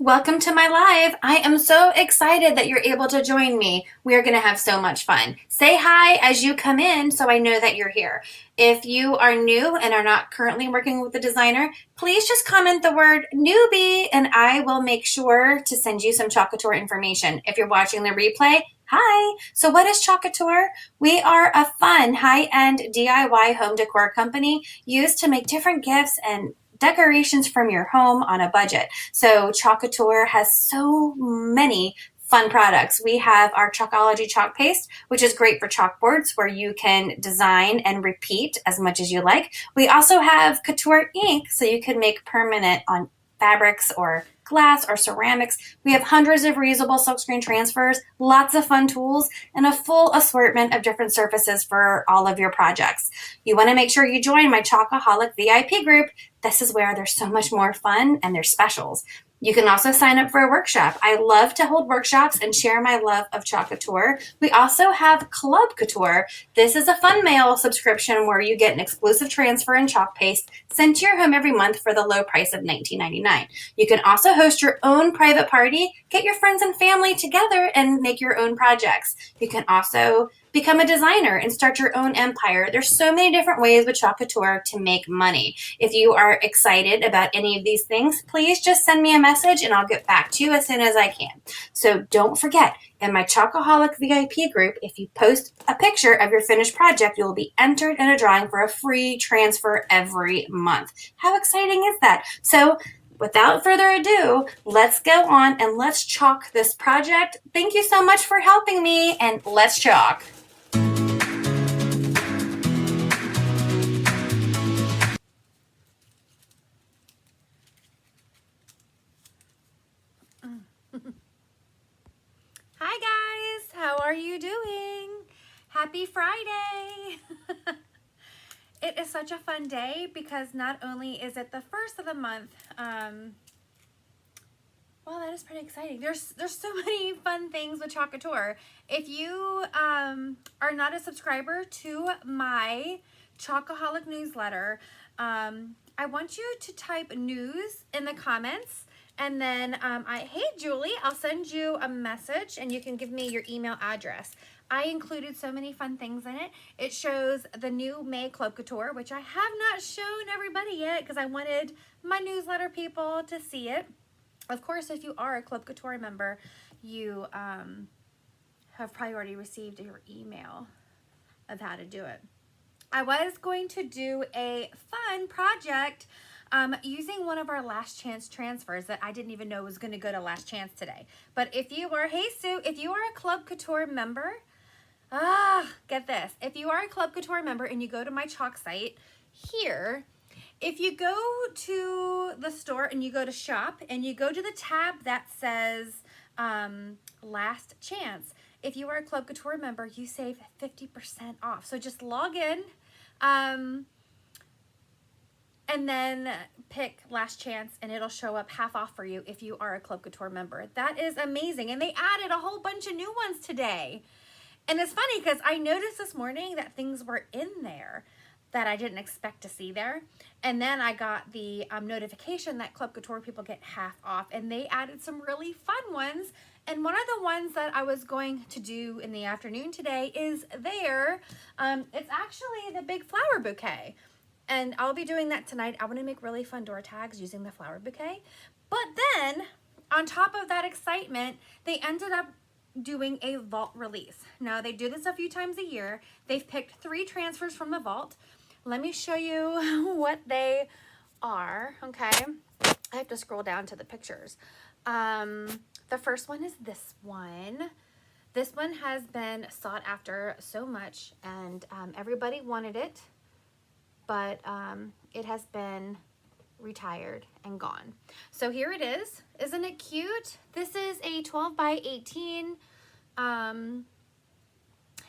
Welcome to my live. I am so excited that you're able to join me. We are going to have so much fun. Say hi as you come in so I know that you're here. If you are new and are not currently working with a designer, please just comment the word newbie and I will make sure to send you some Chalk Couture information. If you're watching the replay, hi. So what is Chalk Couture? We are a fun high-end DIY home decor company used to make different gifts and decorations from your home on a budget. So Chalk Couture has so many fun products. We have our Chalkology chalk paste, which is great for chalkboards where you can design and repeat as much as you like. We also have Couture ink, so you can make permanent on fabrics or glass or ceramics. We have hundreds of reusable silkscreen transfers, lots of fun tools, and a full assortment of different surfaces for all of your projects. You want to make sure you join my Chalkaholic VIP group. This is where there's so much more fun and there's specials. You can also sign up for a workshop. I love to hold workshops and share my love of Chalk Couture. We also have Club Couture. This is a fun mail subscription where you get an exclusive transfer and chalk paste sent to your home every month for the low price of $19.99. You can also host your own private party, get your friends and family together and make your own projects. You can also become a designer and start your own empire. There's so many different ways with Chalk Couture to make money. If you are excited about any of these things, please just send me a message and I'll get back to you as soon as I can. So don't forget, in my Chalkaholic VIP group, if you post a picture of your finished project, you will be entered in a drawing for a free transfer every month. How exciting is that? So without further ado, let's go on and let's chalk this project. Thank you so much for helping me, and let's chalk. Hi guys, how are you doing? Happy Friday! It is such a fun day because not only is it the first of the month, well, that is pretty exciting. There's so many fun things with Chalk Couture. If you are not a subscriber to my Chalkaholic newsletter, I want you to type news in the comments. And then, hey, Julie, I'll send you a message and you can give me your email address. I included so many fun things in it. It shows the new May Club Couture, which I have not shown everybody yet because I wanted my newsletter people to see it. Of course, if you are a Club Couture member, you have probably already received your email of how to do it. I was going to do a fun project using one of our last chance transfers that I didn't even know was going to go to last chance today. But if you are, hey Sue, if you are a Club Couture member, get this. If you are a Club Couture member and you go to my chalk site here, if you go to the store and you go to shop and you go to the tab that says last chance, if you are a Club Couture member, you save 50% off. So just log in and then pick last chance and it'll show up half off for you if you are a Club Couture member. That is amazing. And they added a whole bunch of new ones today. And it's funny because I noticed this morning that things were in there that I didn't expect to see there. And then I got the notification that Club Couture people get half off, and they added some really fun ones. And one of the ones that I was going to do in the afternoon today is there. It's actually the big flower bouquet. And I'll be doing that tonight. I want to make really fun door tags using the flower bouquet. But then, on top of that excitement, they ended up doing a vault release. Now, they do this a few times a year. They've picked 3 transfers from the vault. Let me show you what they are, okay? I have to scroll down to the pictures. The first one is this one. This one has been sought after so much, and everybody wanted it, but it has been retired and gone. So here it is. Isn't it cute? This is a 12 by 18, and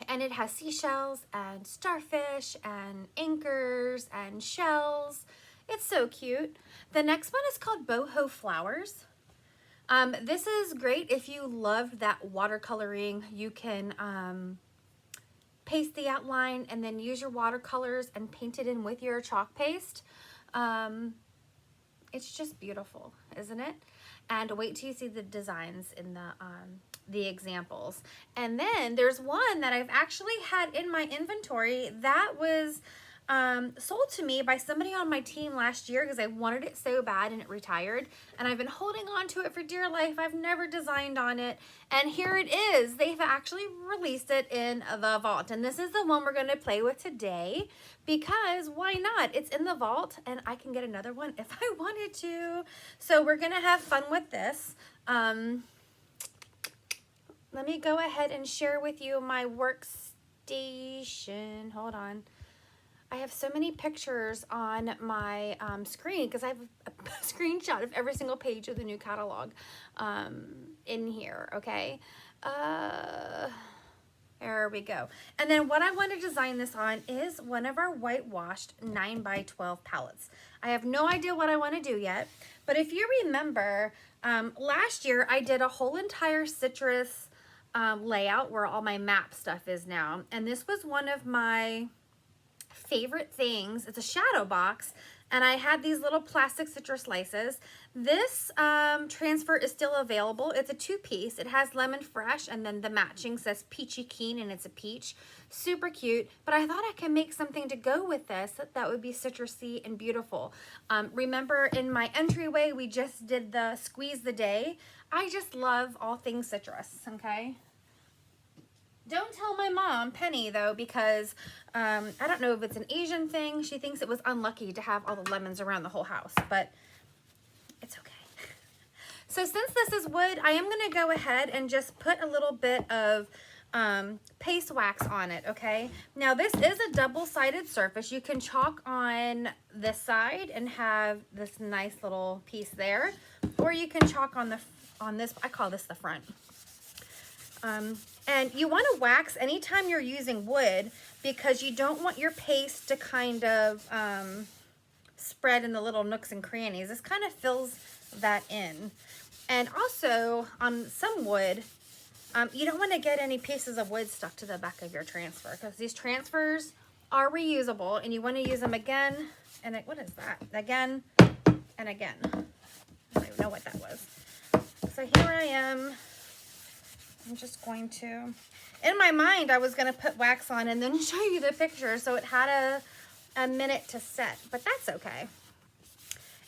it has seashells and starfish and anchors and shells. It's so cute. The next one is called Boho Flowers. This is great if you loved that watercoloring. You can paste the outline and then use your watercolors and paint it in with your chalk paste. It's just beautiful, isn't it? And wait till you see the designs in the examples. And then there's one that I've actually had in my inventory that was sold to me by somebody on my team last year because I wanted it so bad and it retired. And I've been holding on to it for dear life. I've never designed on it. And here it is. They've actually released it in the vault. And this is the one we're going to play with today because why not? It's in the vault and I can get another one if I wanted to. So we're going to have fun with this. Let me go ahead and share with you my workstation. Hold on. I have so many pictures on my screen because I have a screenshot of every single page of the new catalog in here, okay? There we go. And then what I want to design this on is one of our whitewashed 9x12 palettes. I have no idea what I want to do yet, but if you remember, last year I did a whole entire citrus layout where all my map stuff is now. And this was one of my favorite things. It's a shadow box and I had these little plastic citrus slices. This transfer is still available. It's a 2-piece. It has lemon fresh and then the matching says peachy keen and it's a peach. Super cute, but I thought I could make something to go with this that would be citrusy and beautiful. Remember in my entryway we just did the squeeze the day. I just love all things citrus, okay? Don't tell my mom, Penny, though, because I don't know if it's an Asian thing. She thinks it was unlucky to have all the lemons around the whole house, but it's okay. So since this is wood, I am going to go ahead and just put a little bit of paste wax on it, okay? Now, this is a double-sided surface. You can chalk on this side and have this nice little piece there, or you can chalk on this, I call this the front. And you want to wax anytime you're using wood because you don't want your paste to kind of spread in the little nooks and crannies. This kind of fills that in. And also on some wood, you don't want to get any pieces of wood stuck to the back of your transfer because these transfers are reusable and you want to use them again and what is that? Again and again. I don't even know what that was. So here I am. I'm just going to, in my mind, I was going to put wax on and then show you the picture. So it had a minute to set, but that's okay.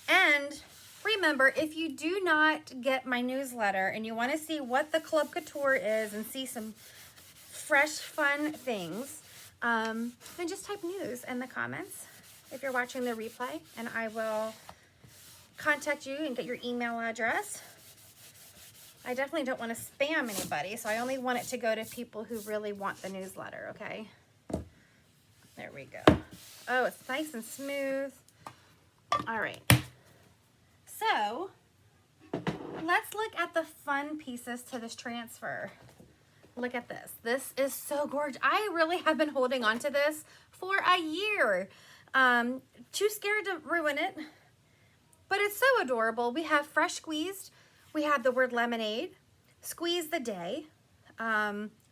And remember, if you do not get my newsletter and you want to see what the Club Couture is and see some fresh, fun things, then just type news in the comments if you're watching the replay and I will contact you and get your email address. I definitely don't want to spam anybody, so I only want it to go to people who really want the newsletter, okay? There we go. Oh, it's nice and smooth. All right. So, let's look at the fun pieces to this transfer. Look at this. This is so gorgeous. I really have been holding on to this for a year. Too scared to ruin it, but it's so adorable. We have fresh squeezed. We have the word lemonade, squeeze the day,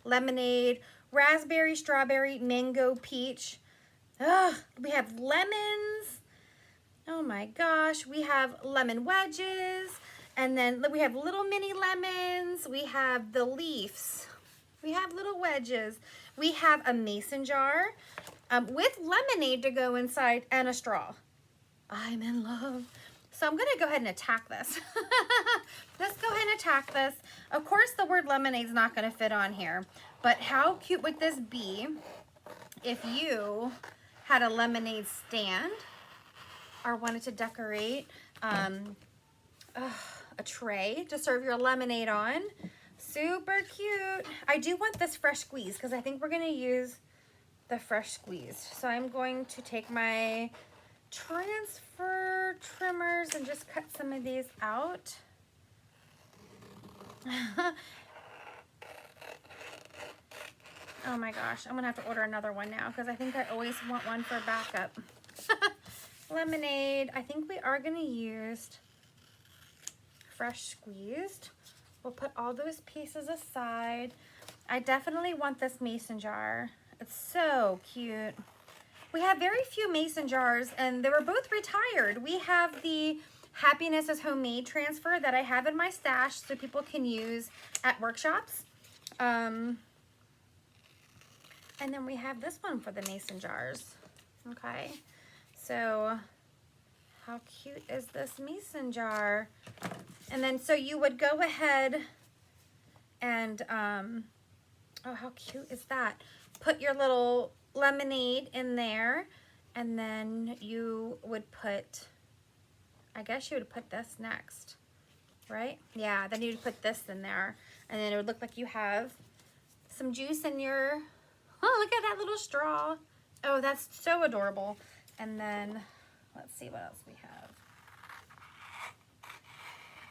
lemonade, raspberry, strawberry, mango, peach. Ugh, we have lemons. Oh my gosh. We have lemon wedges. And then we have little mini lemons. We have the leaves. We have little wedges. We have a mason jar with lemonade to go inside and a straw. I'm in love. So I'm going to go ahead and attack this. Let's go ahead and attack this. Of course, the word lemonade is not going to fit on here. But how cute would this be if you had a lemonade stand or wanted to decorate a tray to serve your lemonade on? Super cute. I do want this fresh squeeze because I think we're going to use the fresh squeeze. So I'm going to take my transfer trimmers and just cut some of these out. Oh my gosh, I'm gonna have to order another one now because I think I always want one for backup. Lemonade, I think we are gonna use fresh squeezed. We'll put all those pieces aside. I definitely want this mason jar. It's so cute. We have very few mason jars and they were both retired. We have the Happiness is Homemade transfer that I have in my stash so people can use at workshops. And then we have this one for the mason jars. Okay, so how cute is this mason jar? And then so you would go ahead and, oh, how cute is that? Put your little lemonade in there, and then you would put, I guess you would put this next, right? Yeah, then you'd put this in there, and then it would look like you have some juice in your, oh, look at that little straw. Oh, that's so adorable. And then, let's see what else we have.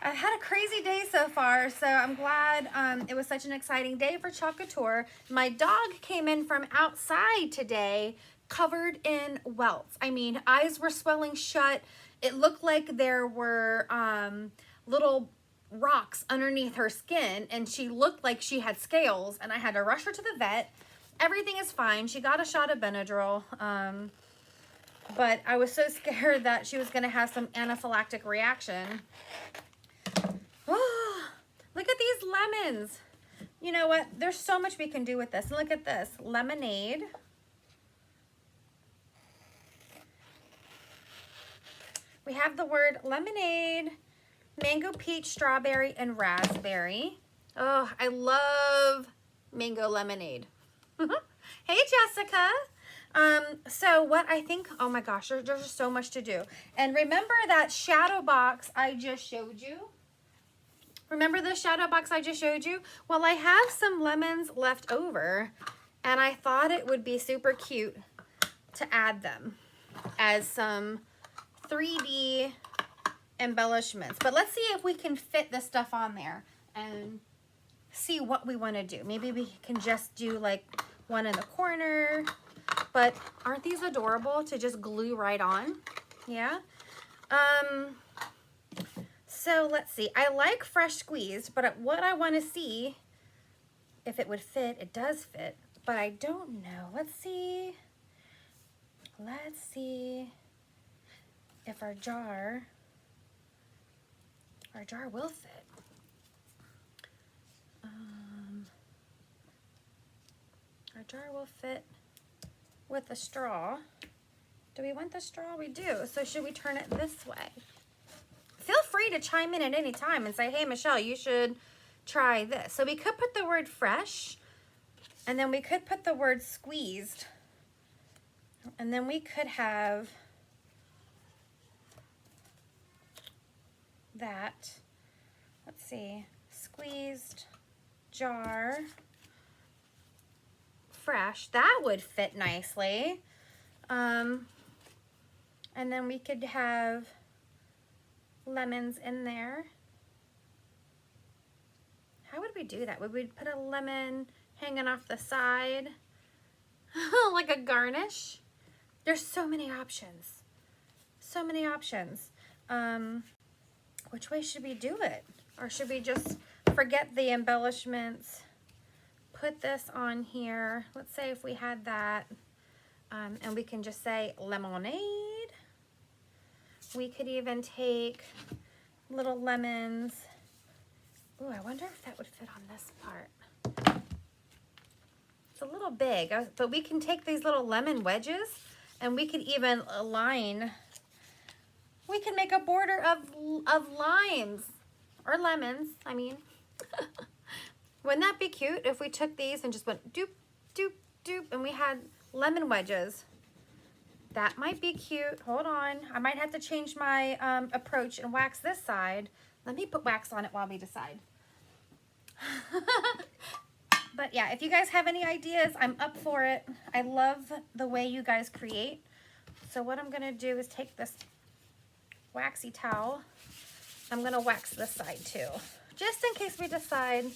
I've had a crazy day so far, so I'm glad it was such an exciting day for Club Couture. My dog came in from outside today covered in welts. I mean, eyes were swelling shut. It looked like there were little rocks underneath her skin, and she looked like she had scales, and I had to rush her to the vet. Everything is fine. She got a shot of Benadryl, but I was so scared that she was going to have some anaphylactic reaction. Oh, look at these lemons. You know what? There's so much we can do with this. Look at this. Lemonade. We have the word lemonade, mango, peach, strawberry, and raspberry. Oh, I love mango lemonade. Hey, Jessica. So what I think, oh my gosh, there's just so much to do. And remember that shadow box I just showed you? Remember the shadow box I just showed you? Well, I have some lemons left over, and I thought it would be super cute to add them as some 3D embellishments. But let's see if we can fit this stuff on there and see what we want to do. Maybe we can just do like one in the corner. But aren't these adorable to just glue right on? Yeah. So let's see. I like fresh squeezed, but what I want to see if it would fit. It does fit, but I don't know. Let's see. Let's see if our jar will fit. Our jar will fit with a straw. Do we want the straw? We do. So should we turn it this way? Feel free to chime in at any time and say, hey, Michelle, you should try this. So we could put the word fresh, and then we could put the word squeezed, and then we could have that. Let's see, squeezed jar, fresh. That would fit nicely. And then we could have lemons in there. How would we do that? Would we put a lemon hanging off the side like a garnish? There's so many options. So many options. Which way should we do it? Or should we just forget the embellishments? Put this on here. Let's say if we had that, and we can just say lemonade. We could even take little lemons. Ooh, I wonder if that would fit on this part. It's a little big, but we can take these little lemon wedges, and we could even align. We can make a border of limes or lemons, I mean. Wouldn't that be cute if we took these and just went doop, doop, doop, and we had lemon wedges? That might be cute. Hold on. I might have to change my approach and wax this side. Let me put wax on it while we decide. But yeah, if you guys have any ideas, I'm up for it. I love the way you guys create. So what I'm going to do is take this waxy towel. I'm going to wax this side too, just in case we decide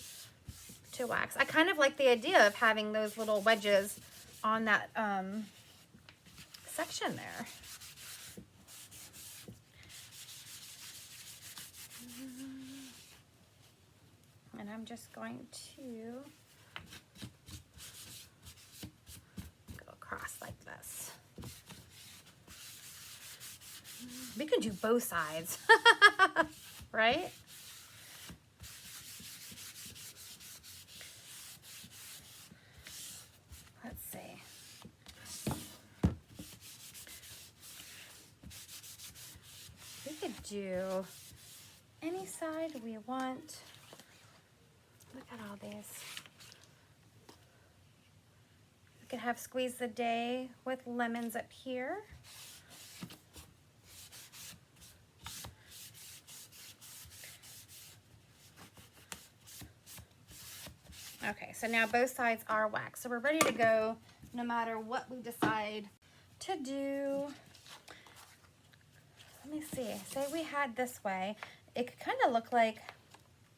to wax. I kind of like the idea of having those little wedges on that section there. And I'm just going to go across like this. We can do both sides. Right? Let's see. We could do any side we want. Look at all these. We could have squeeze the day with lemons up here. Okay, so now both sides are waxed. So we're ready to go no matter what we decide to do. Let me see, say we had this way. It could kind of look like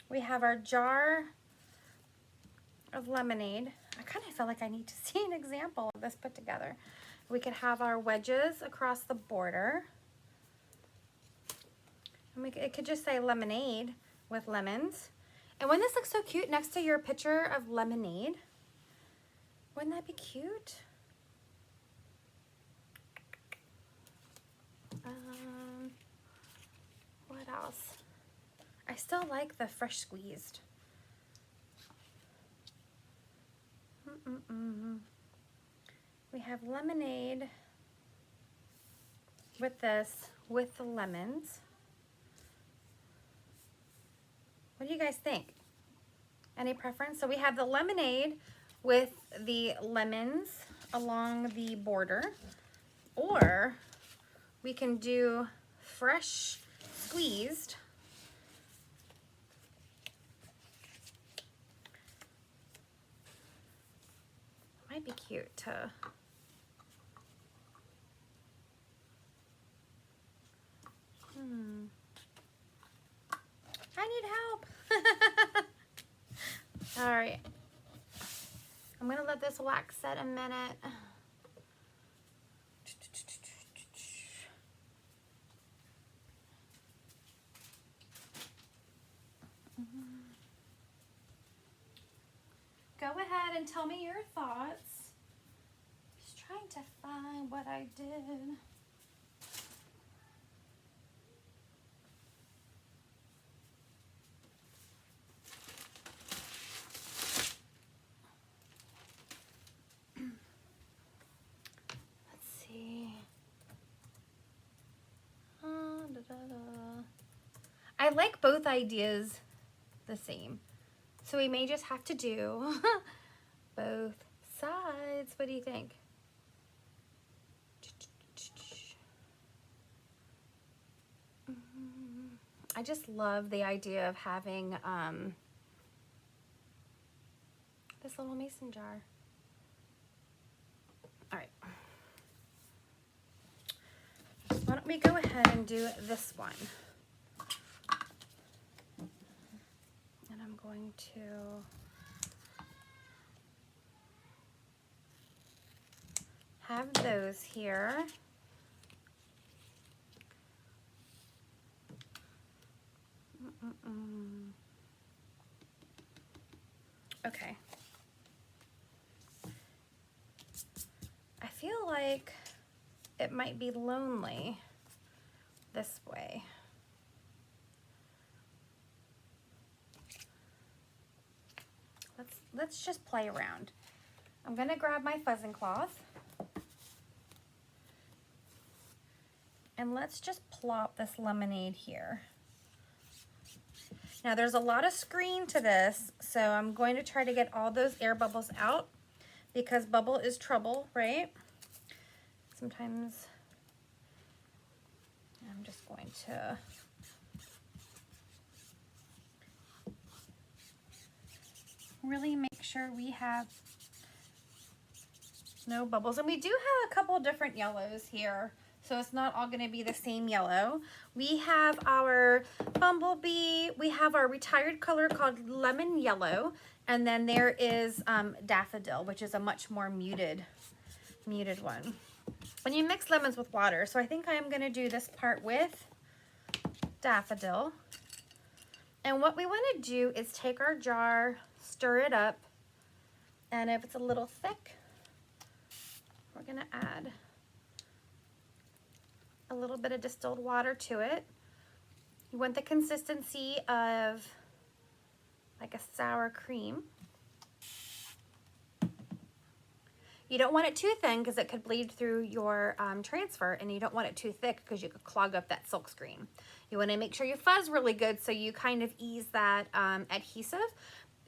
we have our jar of lemonade. I kind of feel like I need to see an example of this put together. We could have our wedges across the border. And it could just say lemonade with lemons. And wouldn't this look so cute next to your picture of lemonade? Wouldn't that be cute? What else? I still like the fresh squeezed. We have lemonade with this, with the lemons. What do you guys think? Any preference? So we have the lemonade with the lemons along the border, or we can do fresh squeezed. Might be cute to I need help. All right. I'm gonna let this wax set a minute. Go ahead and tell me your thoughts. Just trying to find what I did. Let's see. I like both ideas the same. So we may just have to do both sides. What do you think? I just love the idea of having this little mason jar. All right. Why don't we go ahead and do this one? And I'm going to have those here. Okay. I feel like it might be lonely this way. Let's just play around. I'm gonna grab my fuzzing cloth and let's just plop this lemonade here. Now there's a lot of screen to this, so I'm going to try to get all those air bubbles out because bubble is trouble, right? Sometimes I'm just going to really make sure we have no bubbles. And we do have a couple different yellows here, so it's not all going to be the same yellow. We have our bumblebee, we have our retired color called lemon yellow, and then there is daffodil, which is a much more muted one. When you mix lemons with water, so I think I am going to do this part with daffodil. And what we want to do is take our jar, stir it up, and if it's a little thick, we're going to add a little bit of distilled water to it. You want the consistency of like a sour cream. You don't want it too thin because it could bleed through your transfer, and you don't want it too thick because you could clog up that silk screen. You want to make sure you fuzz really good so you kind of ease that adhesive,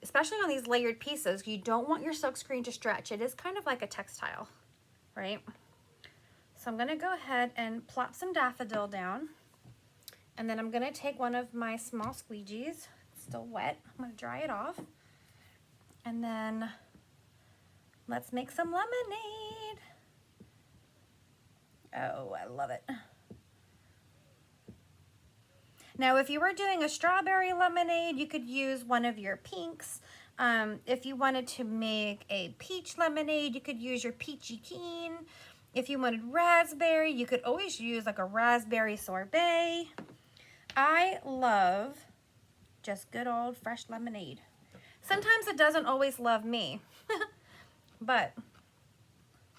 especially on these layered pieces. You don't want your silk screen to stretch. It is kind of like a textile, right? So I'm going to go ahead and plop some daffodil down, and then I'm going to take one of my small squeegees. It's still wet. I'm going to dry it off, and then let's make some lemonade. Oh, I love it. Now, if you were doing a strawberry lemonade, you could use one of your pinks. If you wanted to make a peach lemonade, you could use your peachy keen. If you wanted raspberry, you could always use like a raspberry sorbet. I love just good old fresh lemonade. Sometimes it doesn't always love me. But,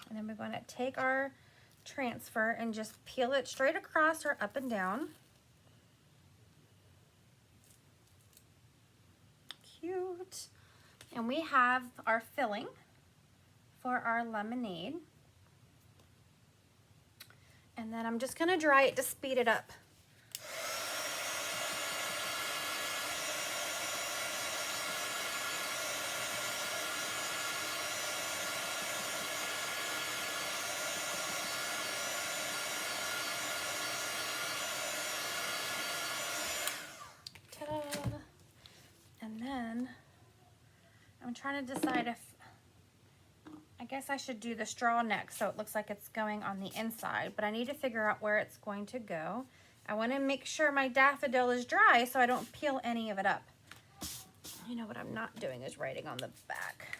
and then we're going to take our transfer and just peel it straight across or up and down. Cute. And we have our filling for our lemonade. And then I'm just going to dry it to speed it up. Ta-da. And then I'm trying to decide if, I guess I should do the straw next so it looks like it's going on the inside, but I need to figure out where it's going to go. I want to make sure my daffodil is dry so I don't peel any of it up. You know what I'm not doing is writing on the back.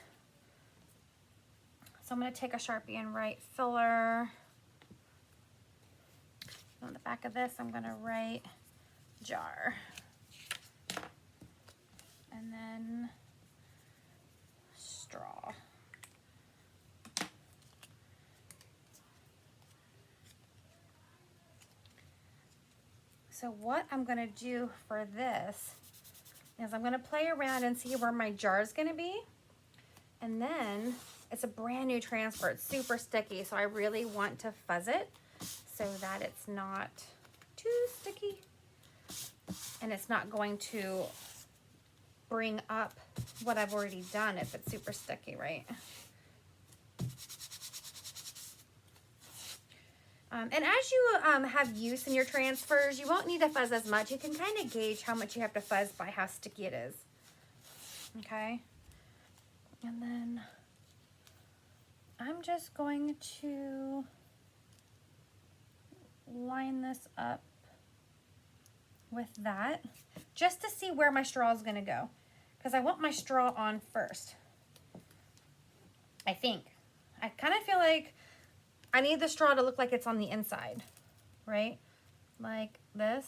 So I'm going to take a Sharpie and write filler. On the back of this, I'm going to write jar. And then straw. So what I'm going to do for this is I'm going to play around and see where my jar is going to be. And then it's a brand new transfer. It's super sticky, so I really want to fuzz it so that it's not too sticky. And it's not going to bring up what I've already done if it's super sticky, right? And as you have use in your transfers, you won't need to fuzz as much. You can kind of gauge how much you have to fuzz by how sticky it is. Okay? And then I'm just going to line this up with that just to see where my straw is going to go, because I want my straw on first. I think. I kind of feel like I need the straw to look like it's on the inside, right? Like this.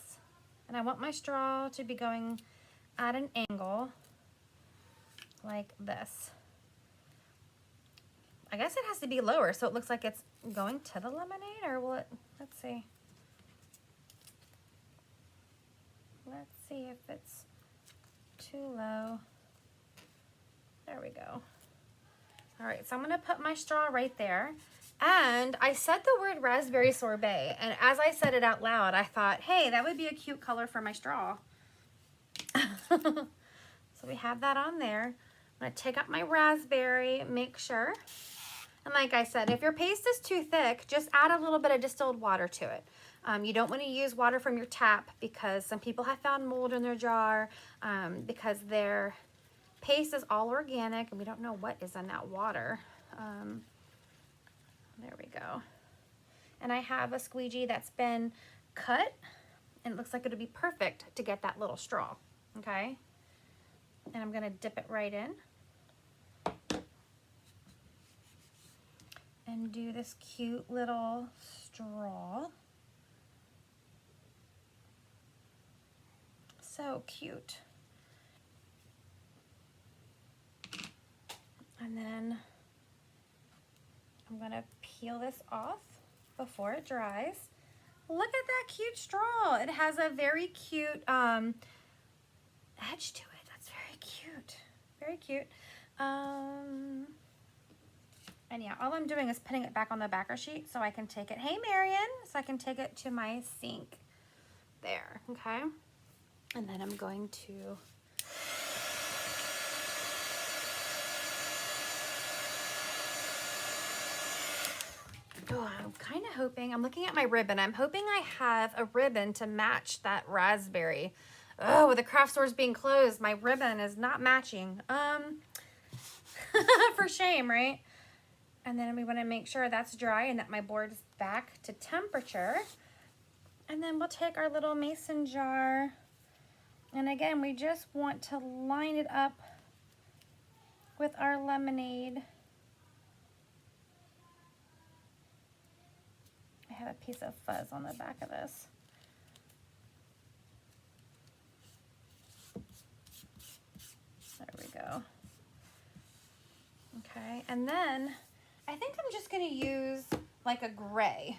And I want my straw to be going at an angle like this. I guess it has to be lower so it looks like it's going to the lemonade, or will it, let's see. Let's see if it's too low. There we go. All right, so I'm gonna put my straw right there. And I said the word raspberry sorbet, and as I said it out loud, I thought, hey, that would be a cute color for my straw. So we have that on there. I'm gonna take up my raspberry, make sure. And like I said, if your paste is too thick, just add a little bit of distilled water to it. You don't want to use water from your tap because some people have found mold in their jar because their paste is all organic and we don't know what is in that water. There we go. And I have a squeegee that's been cut and it looks like it'll be perfect to get that little straw, okay? And I'm gonna dip it right in and do this cute little straw. So cute. And then I'm gonna peel this off before it dries. Look at that cute straw. It has a very cute edge to it. That's very cute. Very cute. And yeah, all I'm doing is putting it back on the backer sheet so I can take it. Hey, Marion. So I can take it to my sink there, okay? And then I'm going to I'm kind of hoping, I'm looking at my ribbon. I'm hoping I have a ribbon to match that raspberry. Oh, with the craft stores being closed, my ribbon is not matching. For shame, right? And then we want to make sure that's dry and that my board is back to temperature. And then we'll take our little mason jar. And again, we just want to line it up with our lemonade. I have a piece of fuzz on the back of this. There we go. Okay, and then I think I'm just gonna use like a gray.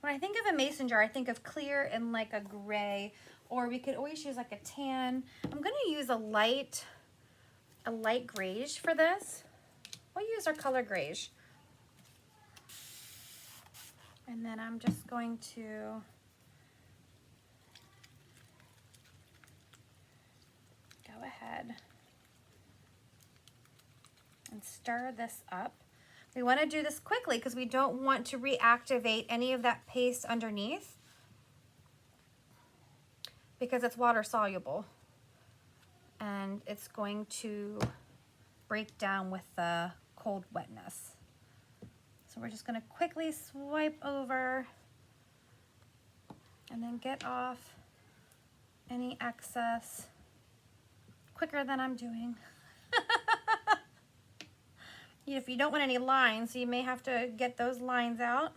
When I think of a mason jar, I think of clear and like a gray, or we could always use like a tan. I'm gonna use a light grayish for this. We'll use our color grayish. And then I'm just going to go ahead and stir this up. We want to do this quickly because we don't want to reactivate any of that paste underneath because it's water soluble and it's going to break down with the cold wetness. So we're just going to quickly swipe over and then get off any excess quicker than I'm doing. If you don't want any lines, you may have to get those lines out.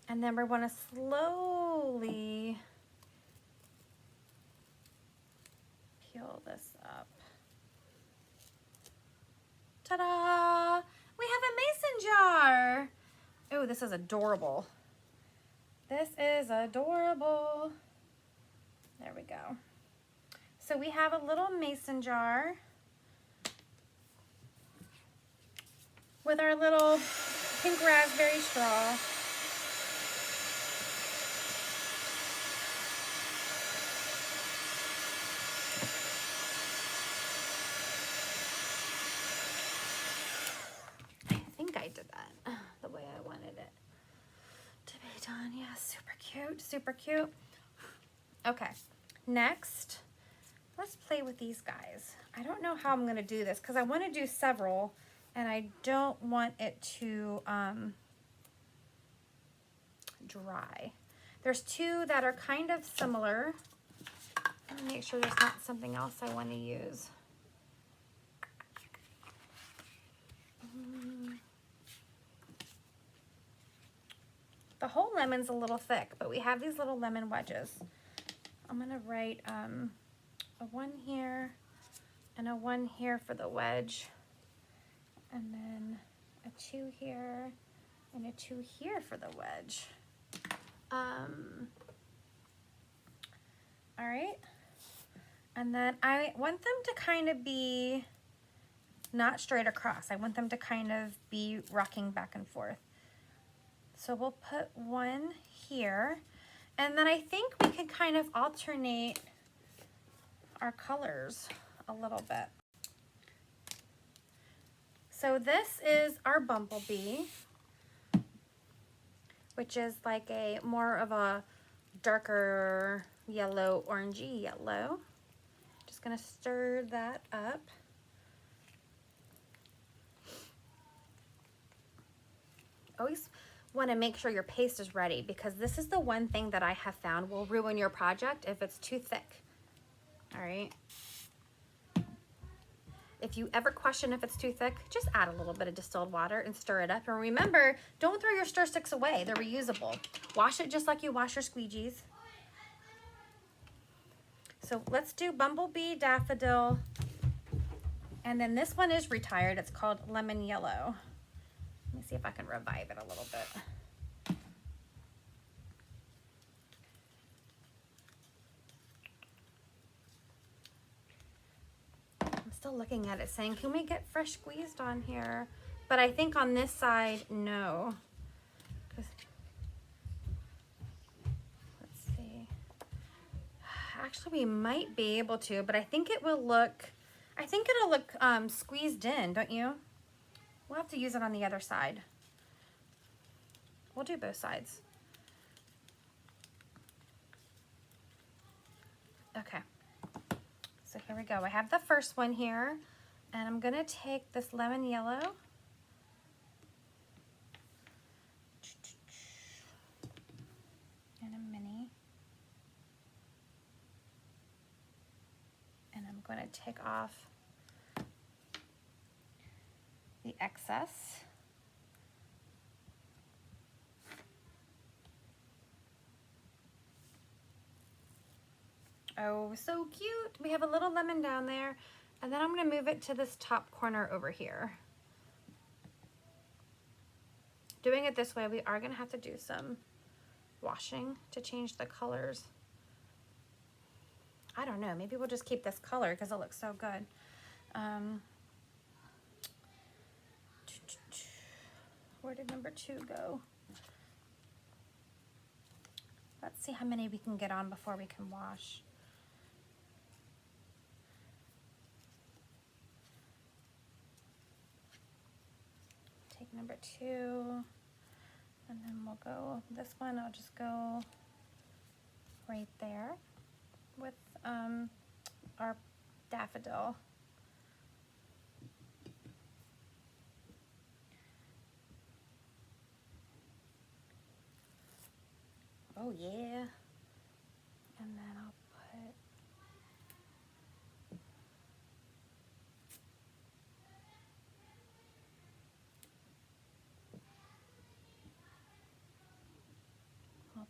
And then we want to slowly peel this up. Ta-da! We have a mason jar. Oh, this is adorable. This is adorable. There we go. So we have a little mason jar with our little pink raspberry straw. I think I did that the way I wanted it to be done. Yeah, super cute, super cute. Okay, next, let's play with these guys. I don't know how I'm gonna do this because I want to do several and I don't want it to dry. There's two that are kind of similar. Let me make sure there's not something else I want to use. The whole lemon's a little thick, but we have these little lemon wedges. I'm gonna write a 1 here and a 1 here for the wedge. And then a 2 here and a 2 here for the wedge. All right. And then I want them to kind of be not straight across. I want them to kind of be rocking back and forth. So we'll put 1 here. And then I think we can kind of alternate our colors a little bit. So this is our bumblebee, which is like a more of a darker yellow, orangey yellow. Just gonna stir that up. Always want to make sure your paste is ready because this is the one thing that I have found will ruin your project if it's too thick. All right. If you ever question if it's too thick, just add a little bit of distilled water and stir it up. And remember, don't throw your stir sticks away. They're reusable. Wash it just like you wash your squeegees. So let's do Bumblebee, Daffodil. And then this one is retired. It's called Lemon Yellow. Let me see if I can revive it a little bit. still looking at it saying, can we get fresh squeezed on here? But I think on this side, no. Let's see. Actually, we might be able to, but I think it will look, I think it'll look squeezed in, don't you? We'll have to use it on the other side. We'll do both sides. Okay. So here we go. I have the first one here, and I'm gonna take this lemon yellow. And a mini. And I'm going to take off the excess. Oh, so cute. We have a little lemon down there, and then I'm going to move it to this top corner over here. Doing it this way, we are going to have to do some washing to change the colors. I don't know, maybe we'll just keep this color because it looks so good. Where did number 2 go? Let's see how many we can get on before we can wash. Take number 2, and then we'll go, this one I'll just go right there with our daffodil. Oh yeah. And then I'll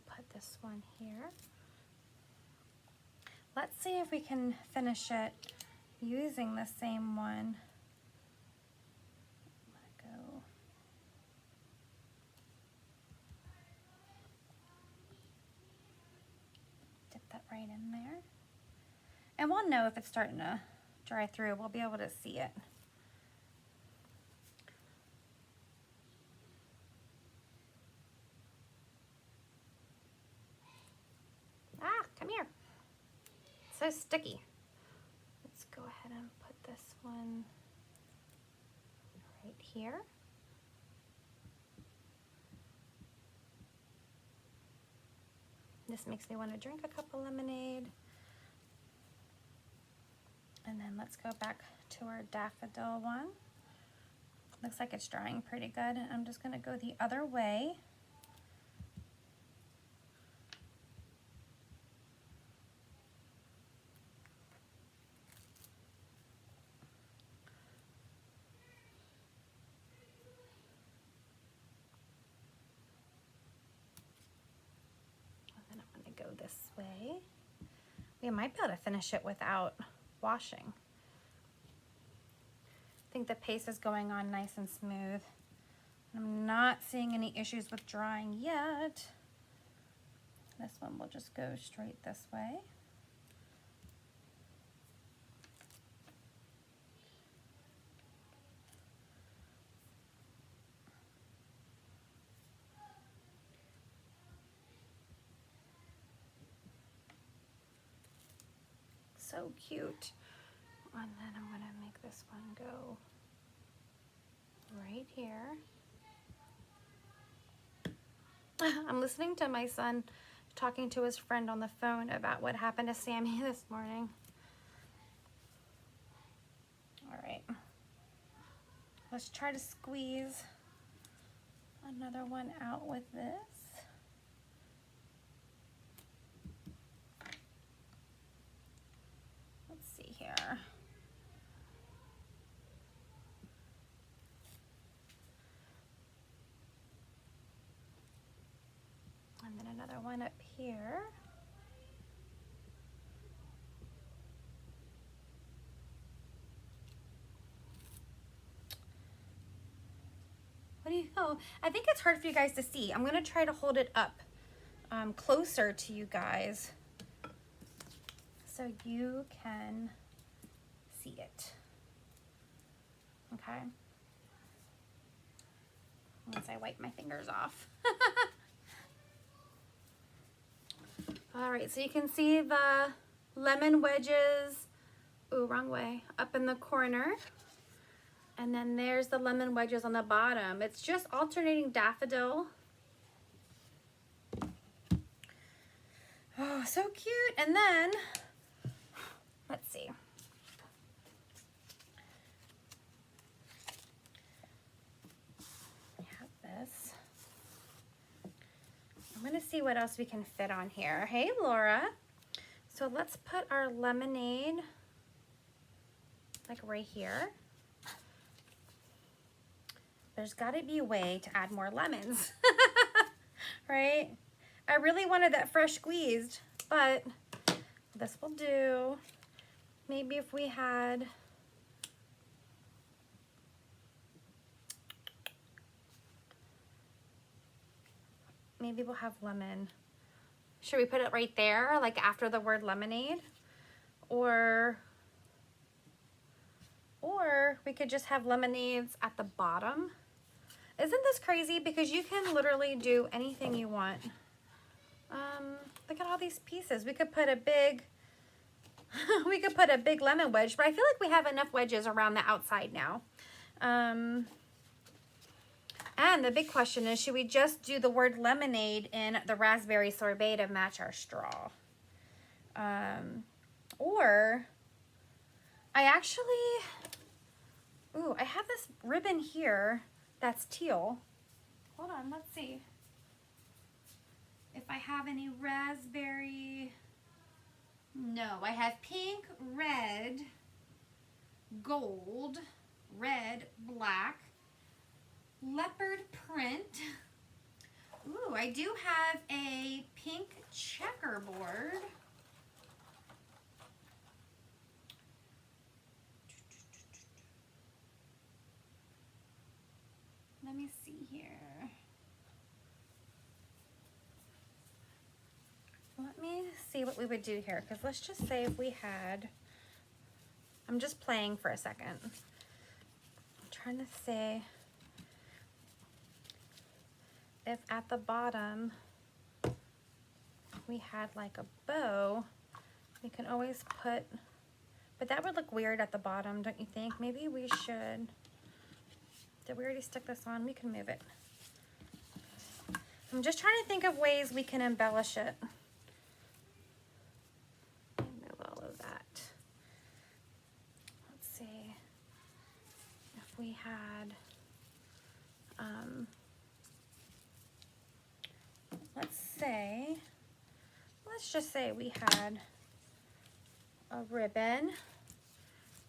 put this one here. Let's see if we can finish it using the same one. Let go. Dip that right in there. And we'll know if it's starting to dry through. We'll be able to see it. Ah, come here. It's so sticky. Let's go ahead and put this one right here. This makes me want to drink a cup of lemonade. And then let's go back to our daffodil one. Looks like it's drying pretty good. I'm just going to go the other way. And then I'm going to go this way. We might be able to finish it without washing. I think the paste is going on nice and smooth. I'm not seeing any issues with drying yet. This one will just go straight this way. So cute. And then I'm going to make this one go right here. I'm listening to my son talking to his friend on the phone about what happened to Sammy this morning. All right. Let's try to squeeze another one out with this. Let's see here. And then another one up here. What do you know? I think it's hard for you guys to see. I'm gonna try to hold it up closer to you guys so you can see it. Okay. Once I wipe my fingers off. All right, so you can see the lemon wedges, ooh, wrong way, up in the corner. And then there's the lemon wedges on the bottom. It's just alternating daffodil. Oh, so cute. And then, let's see. I have this. I'm gonna see what else we can fit on here. Hey, Laura. So let's put our lemonade like right here. There's gotta be a way to add more lemons, right? I really wanted that fresh squeezed, but this will do. Maybe if we had, maybe we'll have lemon. Should we put it right there, like after the word lemonade? Or we could just have lemonades at the bottom. Isn't this crazy? Because you can literally do anything you want. Look at all these pieces. We could put a big, we could put a big lemon wedge, but I feel like we have enough wedges around the outside now. And the big question is, should we just do the word lemonade in the raspberry sorbet to match our straw? Or I actually, ooh, I have this ribbon here that's teal. Hold on, let's see if I have any raspberry. No, I have pink, red, gold, red, black, leopard print. Ooh, I do have a pink checkerboard. Let me see here. Let me see what we would do here, because let's just say if we had, I'm just playing for a second. I'm trying to say if at the bottom we had like a bow, we can always put, but that would look weird at the bottom, don't you think? Maybe we should, did we already stick this on? We can move it. I'm just trying to think of ways we can embellish it. Move all of that. Let's see if we had, let's just say we had a ribbon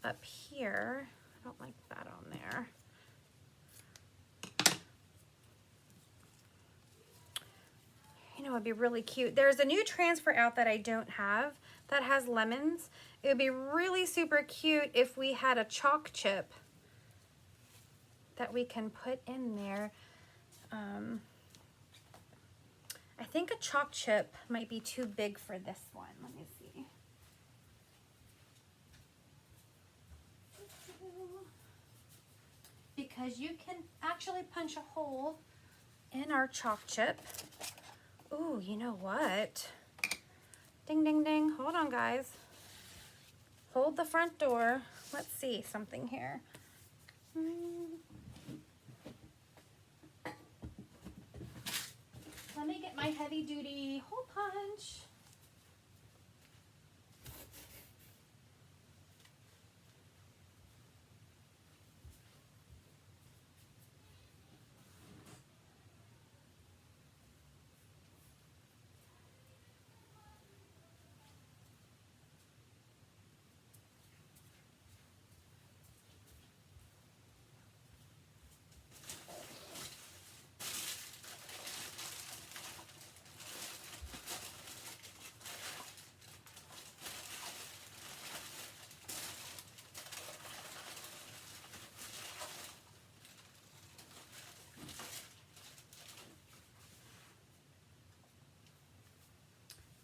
up here. I don't like that on there. You know, it'd be really cute. There's a new transfer out that I don't have that has lemons. It would be really super cute if we had a chalk chip that we can put in there. I think a chalk chip might be too big for this one. Let me see. Because you can actually punch a hole in our chalk chip. Ooh, you know what? Ding, ding, ding. Hold on, guys. Hold the front door. Let's see something here. Let me get my heavy duty hole punch.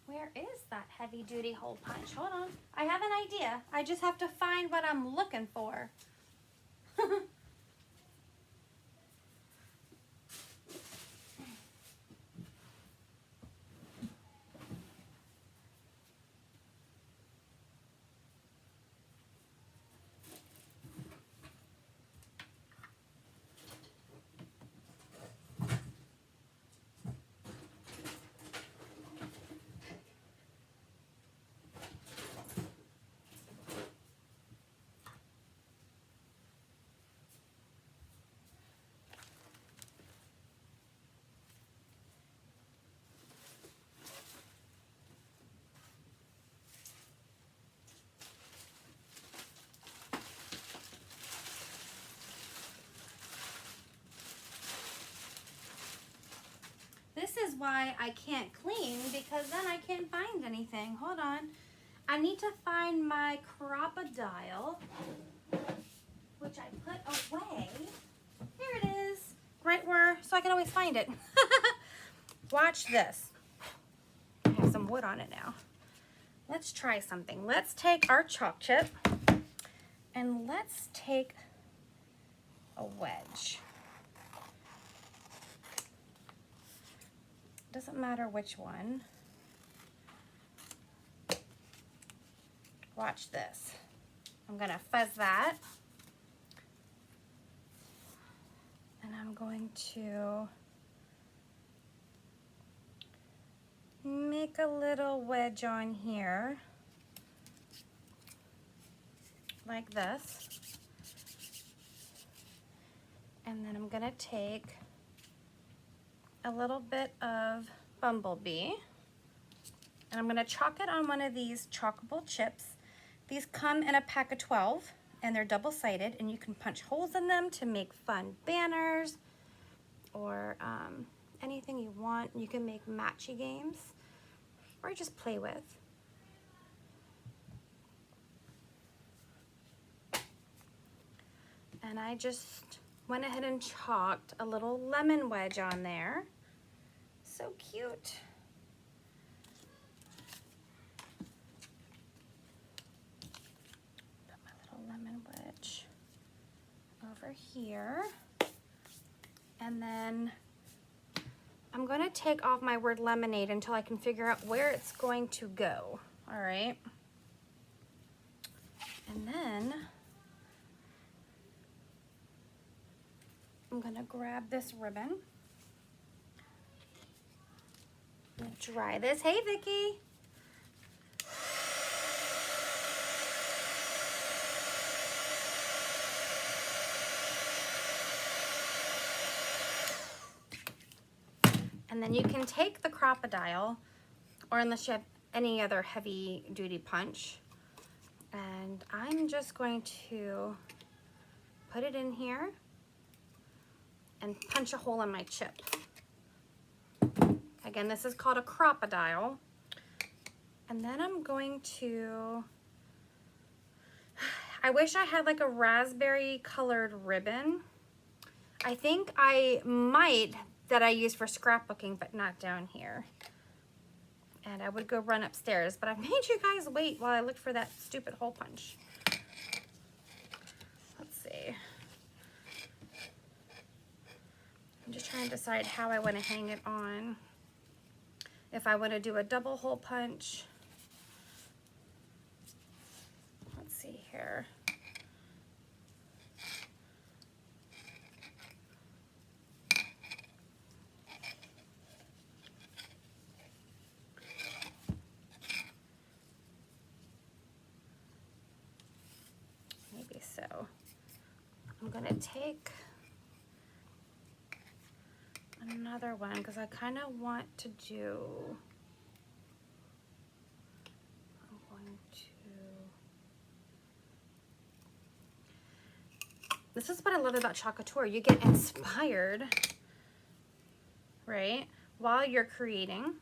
Where is that heavy duty hole punch? Hold on. I have an idea. I just have to find what I'm looking for. why I can't clean, because then I can't find anything. Hold on. I need to find my crocodile, which I put away. Here it is. Right where, so I can always find it. Watch this. I have some wood on it now. Let's try something. Let's take our chalk chip and let's take a wedge. Doesn't matter which one. Watch this. I'm gonna fuzz that. And I'm going to make a little wedge on here, like this. And then I'm gonna take a little bit of Bumblebee, and I'm gonna chalk it on one of these chalkable chips. These come in a pack of 12, and they're double-sided, and you can punch holes in them to make fun banners or anything you want. You can make matchy games or just play with. And I just went ahead and chalked a little lemon wedge on there. So cute. Put my little lemon wedge over here. And then I'm going to take off my word lemonade until I can figure out where it's going to go. All right. And then I'm going to grab this ribbon and dry this. Hey, Vicki. And then you can take the crocodile, or unless you have any other heavy duty punch, and I'm just going to put it in here and punch a hole in my chip. Again, this is called a crocodile. And then I'm going to, I wish I had like a raspberry colored ribbon. I think I might, that I use for scrapbooking, but not down here. And I would go run upstairs, but I made you guys wait while I look for that stupid hole punch. Let's see. I'm just trying to decide how I want to hang it on. If I want to do a double hole punch. Let's see here. Maybe so. I'm going to take another one because I kind of want to do, I'm going to, this is what I love about Club Couture. You get inspired, right, while you're creating.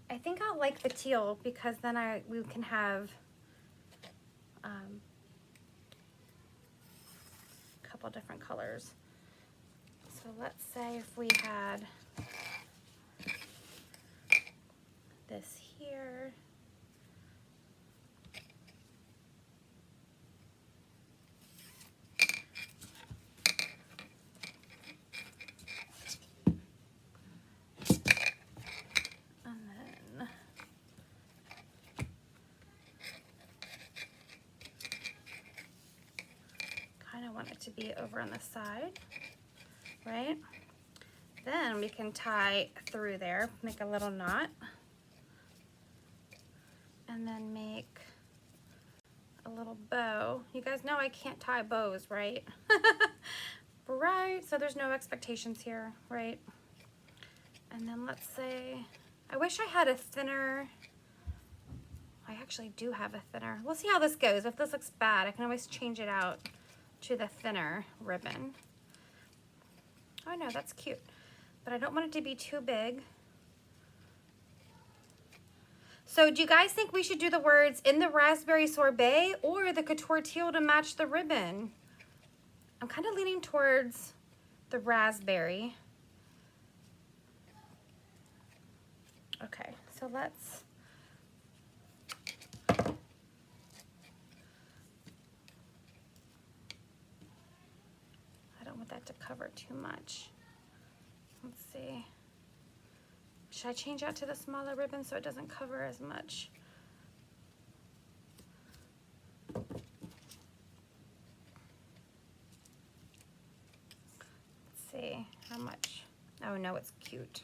I think I'll like the teal because then we can have a couple different colors. So let's say if we had this here. I want it to be over on the side, right? Then we can tie through there, make a little knot, and then make a little bow. You guys know I can't tie bows, right? Right, so there's no expectations here, right? And then let's say, I wish I had a thinner, I actually do have a thinner. We'll see how this goes. If this looks bad, I can always change it out to the thinner ribbon. Oh, I know, that's cute. But I don't want it to be too big. So do you guys think we should do the words in the raspberry sorbet or the couture teal to match the ribbon? I'm kind of leaning towards the raspberry. Okay, so let's, I don't want that to cover too much. Let's see. Should I change out to the smaller ribbon so it doesn't cover as much? Let's see, how much? Oh no, it's cute.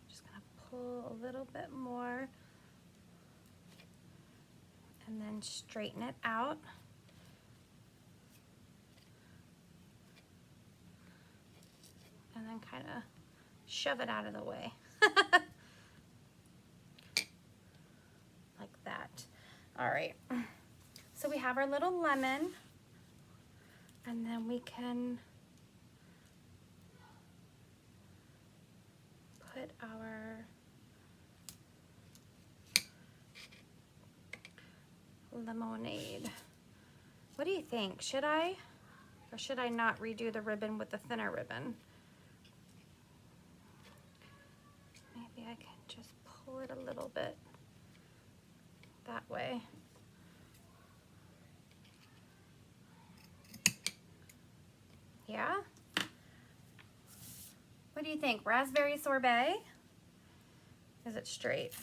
Just gonna pull a little bit more and then straighten it out. And then kind of shove it out of the way. Like that. All right. So we have our little lemon. And then we can put our lemonade. What do you think? Should I? Or should I not redo the ribbon with the thinner ribbon? Maybe I can just pull it a little bit that way. Yeah? What do you think? Raspberry sorbet? Is it straight?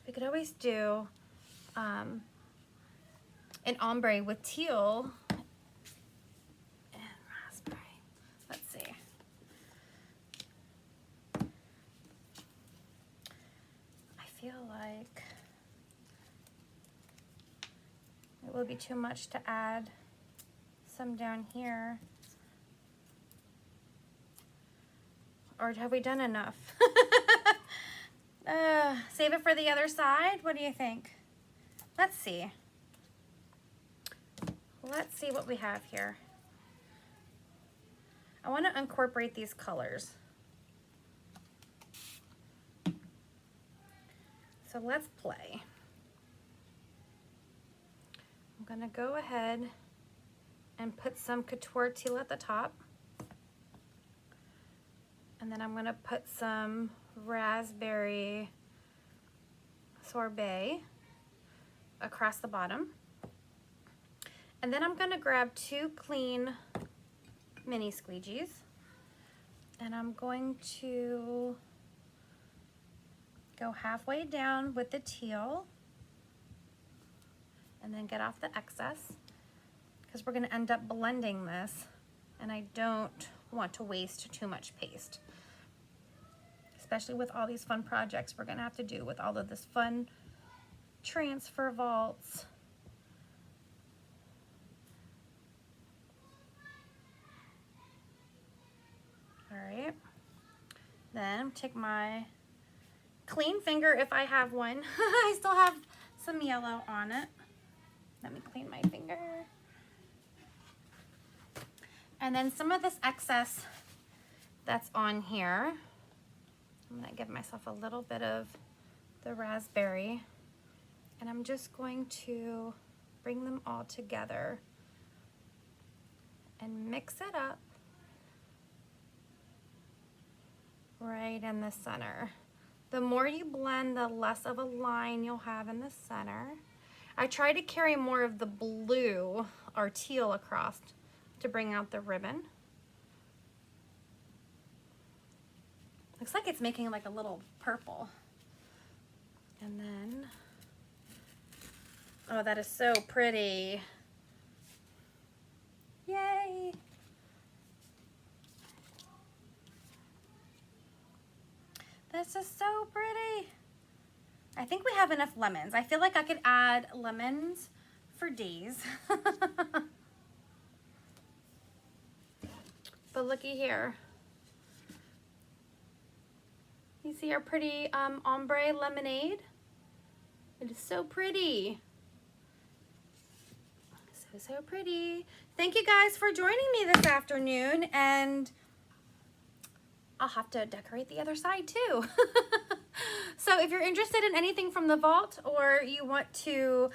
We could always do an ombre with teal and raspberry. Let's see. I feel like it will be too much to add some down here. Or have we done enough? Save it for the other side. What do you think? Let's see. Let's see what we have here. I want to incorporate these colors. So let's play. I'm going to go ahead and put some couture teal at the top. And then I'm going to put some raspberry sorbet across the bottom. And then I'm going to grab 2 clean mini squeegees. And I'm going to go halfway down with the teal. And then get off the excess. Because we're going to end up blending this. And I don't want to waste too much paste. Especially with all these fun projects we're going to have to do with all of this fun transfer vaults. All right. Then take my clean finger if I have one. I still have some yellow on it. Let me clean my finger. And then some of this excess that's on here, I'm going to give myself a little bit of the raspberry, and I'm just going to bring them all together and mix it up right in the center. The more you blend, the less of a line you'll have in the center. I try to carry more of the blue or teal across to bring out the ribbon. Looks like it's making like a little purple. And then, oh, that is so pretty. Yay. This is so pretty. I think we have enough lemons. I feel like I could add lemons for days. But looky here. You see our pretty ombre lemonade? It is so pretty. So pretty. Thank you guys for joining me this afternoon, and I'll have to decorate the other side too. So if you're interested in anything from the vault, or you want to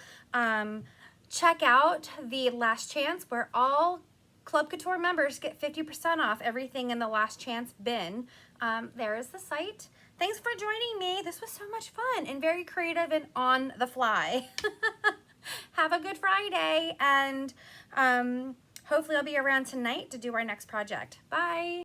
check out the Last Chance, where all Club Couture members get 50% off everything in the Last Chance bin, there is the site. Thanks for joining me. This was so much fun and very creative and on the fly. Have a good Friday, and hopefully I'll be around tonight to do our next project. Bye.